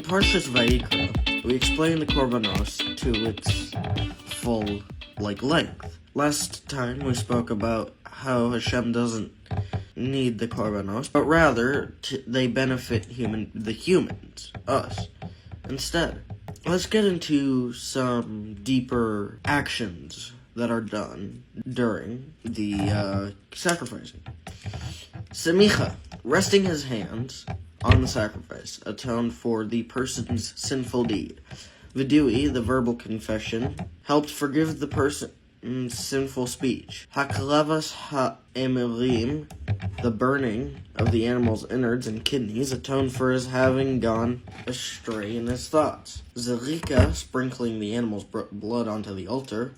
Parshas Vayikra, we explain the korbanos to its full, length. Last time we spoke about how Hashem doesn't need the korbanos, but rather they benefit the humans, us, instead. Let's get into some deeper actions that are done during the sacrificing. Semicha, resting his hands on the sacrifice, atoned for the person's sinful deed. Vidui, the verbal confession, helped forgive the person's sinful speech. Haklavas ha'emerim, the burning of the animal's innards and kidneys, atoned for his having gone astray in his thoughts. Zerika, sprinkling the animal's blood onto the altar,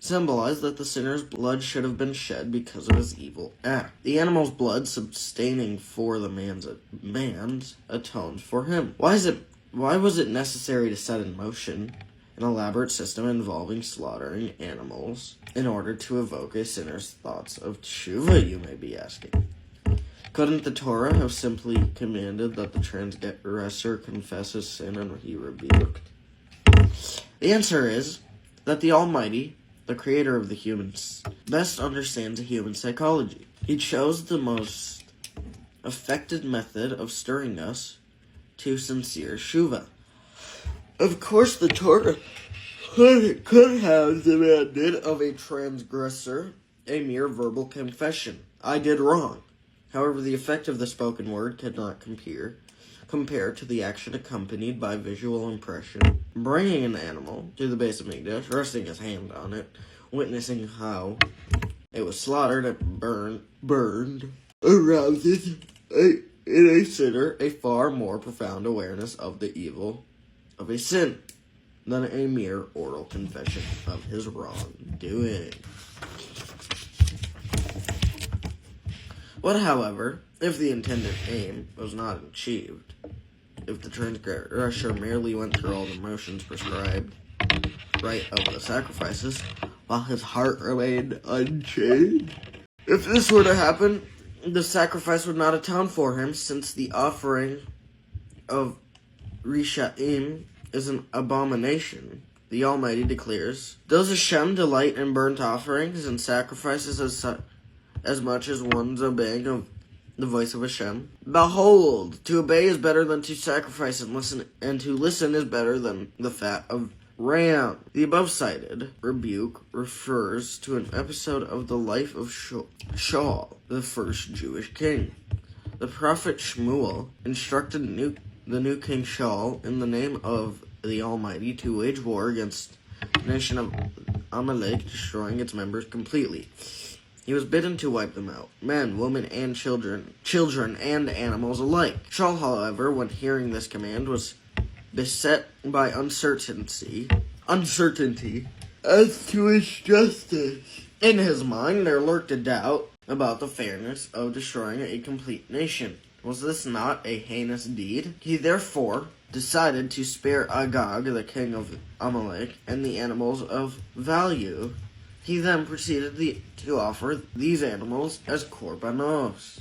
symbolized that the sinner's blood should have been shed because of his evil act. The animal's blood, sustaining for the man's atoned for him. Why was it necessary to set in motion an elaborate system involving slaughtering animals in order to evoke a sinner's thoughts of tshuva, you may be asking? Couldn't the Torah have simply commanded that the transgressor confess his sin and be rebuked? The answer is that the Almighty, the creator of the humans, best understands human psychology. He chose the most effective method of stirring us to sincere shuva. Of course, the Torah could have demanded of a transgressor a mere verbal confession. I did wrong. However, the effect of the spoken word could not compare to the action accompanied by visual impression. Bringing an animal to the base of Mikdash, resting his hand on it, witnessing how it was slaughtered and burned, arouses in a sinner a far more profound awareness of the evil of a sin than a mere oral confession of his wrongdoing. But however, if the intended aim was not achieved, if the transgressor merely went through all the motions prescribed right of the sacrifices, while his heart remained unchanged, if this were to happen, the sacrifice would not atone for him, since the offering of Rishaim is an abomination. The Almighty declares, "Does Hashem delight in burnt offerings and sacrifices as much as one's obeying of the voice of Hashem? Behold, to obey is better than to sacrifice, and to listen is better than the fat of ram." The above-cited rebuke refers to an episode of the life of Shaul, the first Jewish king. The prophet Shmuel instructed the new king Shaul in the name of the Almighty to wage war against the nation of Amalek, destroying its members completely. He was bidden to wipe them out, men, women, and children and animals alike. Shaul, however, when hearing this command, was beset by uncertainty as to his justice. In his mind, there lurked a doubt about the fairness of destroying a complete nation. Was this not a heinous deed? He therefore decided to spare Agag, the king of Amalek, and the animals of value. He then proceeded to offer these animals as korbanos.